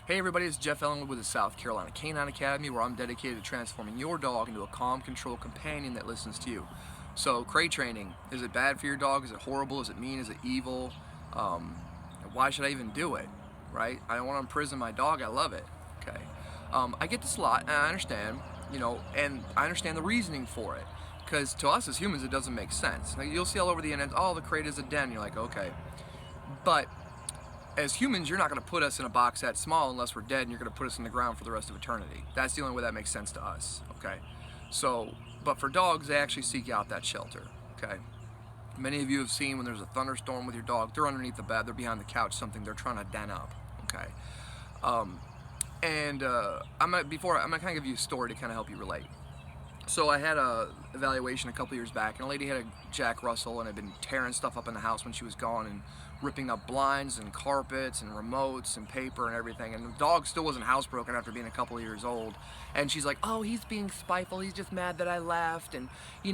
Hey everybody, it's Jeff Ellenwood with the South Carolina Canine Academy, where I'm dedicated to transforming your dog into a calm, controlled companion that listens to you. So, crate training, is it bad for your dog? Is it horrible? Is it mean? Is it evil? Why should I even do it? Right? I don't want to imprison my dog. I love it. Okay. I get this a lot, and I understand, and I understand the reasoning for it. Because to us as humans, it doesn't make sense. Like, you'll see all over the internet, oh, the crate is a den. You're like, okay. But as humans, you're not going to put us in a box that small unless we're dead, and you're going to put us in the ground for the rest of eternity. That's the only way that makes sense to us, okay? So, but for dogs, they actually seek out that shelter, okay? Many of you have seen when there's a thunderstorm with your dog, they're underneath the bed, they're behind the couch, something they're trying to den up, okay? I'm gonna kind of give you a story to kind of help you relate. So I had a evaluation a couple years back, and a lady had a Jack Russell and had been tearing stuff up in the house when she was gone and ripping up blinds and carpets and remotes and paper and everything. And the dog still wasn't housebroken after being a couple of years old. And she's like, oh, he's being spiteful. He's just mad that I left. And, he's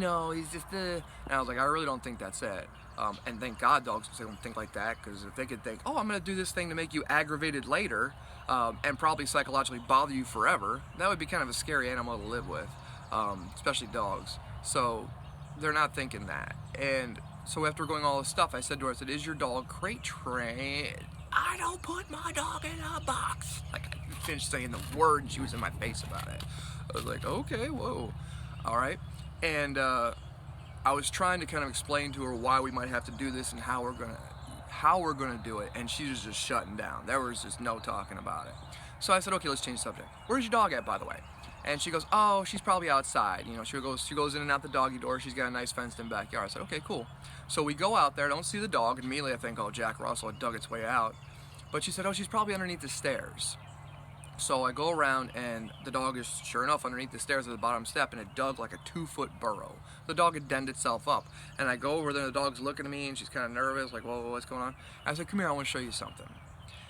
just And I was like, I really don't think that's it. And thank God dogs don't think like that, because if they could think, oh, I'm going to do this thing to make you aggravated later and probably psychologically bother you forever, that would be kind of a scary animal to live with. Especially dogs. So they're not thinking that. And so after going all this stuff, I said to her, is your dog crate trained? I don't put my dog in a box. Like, I finished saying the word and she was in my face about it. I was like, okay, whoa. All right. And I was trying to kind of explain to her why we might have to do this and how we're gonna do it, and she was just shutting down. There was just no talking about it. So I said, okay, let's change the subject. Where's your dog at, by the way? And she goes, oh, she's probably outside. She goes in and out the doggy door. She's got a nice fenced-in backyard. I said, okay, cool. So we go out there, don't see the dog, and immediately I think, oh, Jack Russell had dug its way out. But she said, oh, she's probably underneath the stairs. So I go around, and the dog is, sure enough, underneath the stairs at the bottom step, and it dug like a 2-foot burrow. The dog had denned itself up. And I go over there, and the dog's looking at me, and she's kind of nervous, like, whoa, what's going on? I said, come here, I want to show you something.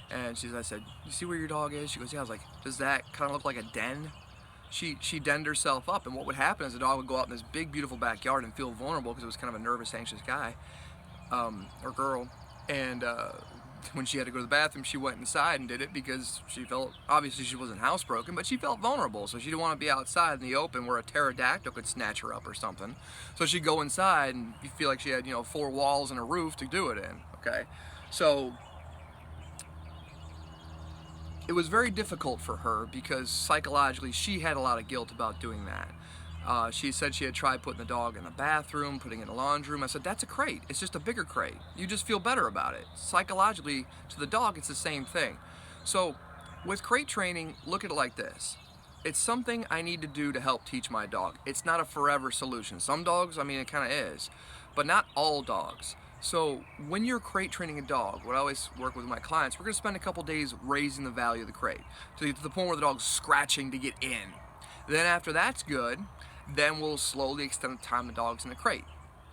And I said, you see where your dog is? She goes, yeah. I was like, does that kind of look like a den? She denned herself up, and what would happen is the dog would go out in this big, beautiful backyard and feel vulnerable because it was kind of a nervous, anxious guy or girl. And when she had to go to the bathroom, she went inside and did it because she felt, obviously she wasn't housebroken, but she felt vulnerable, so she didn't want to be outside in the open where a pterodactyl could snatch her up or something. So she'd go inside, and you feel like she had 4 walls and a roof to do it in. Okay, so it was very difficult for her because psychologically she had a lot of guilt about doing that. She said she had tried putting the dog in the bathroom, putting it in the laundry room. I said, that's a crate. It's just a bigger crate. You just feel better about it. Psychologically, to the dog, it's the same thing. So with crate training, look at it like this. It's something I need to do to help teach my dog. It's not a forever solution. Some dogs, it kind of is, but not all dogs. So when you're crate training a dog, what I always work with my clients, we're going to spend a couple days raising the value of the crate to the point where the dog's scratching to get in. Then after that's good, then we'll slowly extend the time the dog's in the crate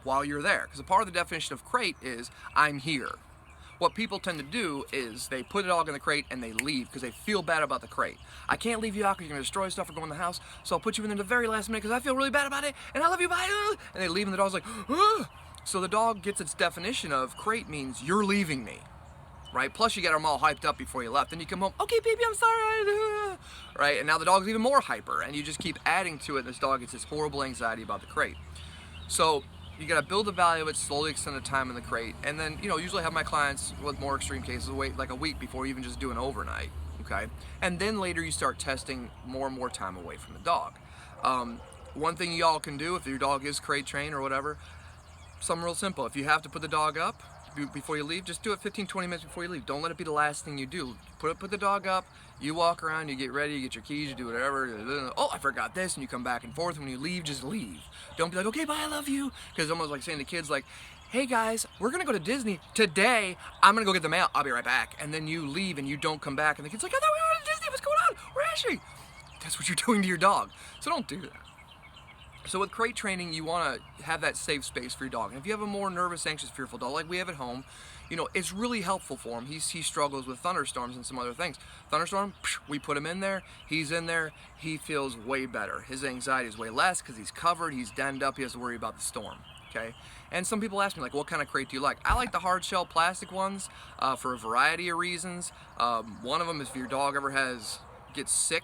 while you're there. Because a part of the definition of crate is, I'm here. What people tend to do is they put a dog in the crate and they leave because they feel bad about the crate. I can't leave you out because you're going to destroy stuff or go in the house, so I'll put you in there the very last minute because I feel really bad about it and I love you, bye. And they leave and the dog's like, ugh. So the dog gets its definition of crate means you're leaving me, right? Plus you get them all hyped up before you left. Then you come home, okay, baby, I'm sorry, right? And now the dog's even more hyper, and you just keep adding to it, and this dog gets this horrible anxiety about the crate. So you gotta build the value of it, slowly extend the time in the crate, and then, usually have my clients with more extreme cases wait like a week before you even just do an overnight, okay? And then later you start testing more and more time away from the dog. One thing y'all can do if your dog is crate trained or whatever, something real simple. If you have to put the dog up before you leave, just do it 15-20 minutes before you leave. Don't let it be the last thing you do. Put the dog up, you walk around, you get ready, you get your keys, you do whatever. Oh, I forgot this, and you come back and forth. When you leave, just leave. Don't be like, okay, bye, I love you. Because it's almost like saying to kids, like, hey guys, we're gonna go to Disney today. I'm gonna go get the mail. I'll be right back. And then you leave and you don't come back, and the kid's like, I thought we were going to Disney. What's going on? Where is she? That's what you're doing to your dog. So don't do that. So with crate training, you want to have that safe space for your dog. And if you have a more nervous, anxious, fearful dog like we have at home, it's really helpful for him. He struggles with thunderstorms and some other things. Thunderstorm, we put him in there, he's in there, he feels way better. His anxiety is way less because he's covered, he's denned up, he has to worry about the storm. okay? And some people ask me, like, what kind of crate do you like? I like the hard shell plastic ones for a variety of reasons. One of them is if your dog ever gets sick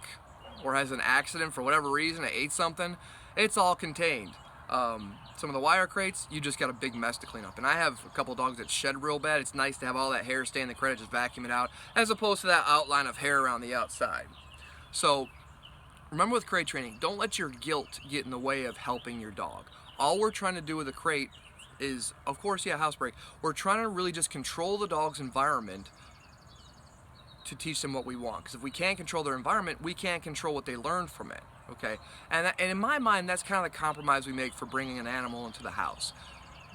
or has an accident for whatever reason, it ate something, it's all contained. Some of the wire crates, you just got a big mess to clean up. And I have a couple dogs that shed real bad. It's nice to have all that hair stay in the crate, just vacuum it out, as opposed to that outline of hair around the outside. So remember with crate training, don't let your guilt get in the way of helping your dog. All we're trying to do with a crate is, of course, yeah, housebreak. We're trying to really just control the dog's environment to teach them what we want. Because if we can't control their environment, we can't control what they learn from it, okay? And in my mind, that's kind of the compromise we make for bringing an animal into the house.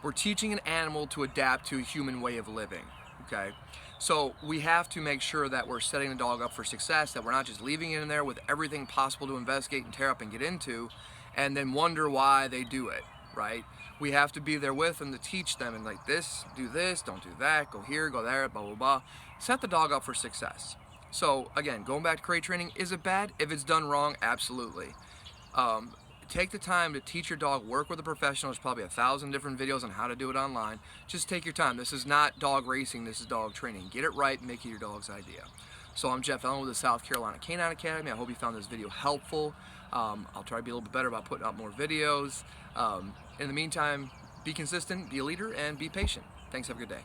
We're teaching an animal to adapt to a human way of living, okay? So we have to make sure that we're setting the dog up for success, that we're not just leaving it in there with everything possible to investigate and tear up and get into, and then wonder why they do it, right? We have to be there with them to teach them, and like, this, do this, don't do that, go here, go there, blah, blah, blah. Set the dog up for success. So again, going back to crate training, is it bad? If it's done wrong, absolutely. Take the time to teach your dog, work with a professional. There's probably 1,000 different videos on how to do it online. Just take your time. This is not dog racing, this is dog training. Get it right and make it your dog's idea. So I'm Jeff Ellen with the South Carolina Canine Academy. I hope you found this video helpful. I'll try to be a little bit better about putting out more videos. In the meantime, be consistent, be a leader, and be patient. Thanks, have a good day.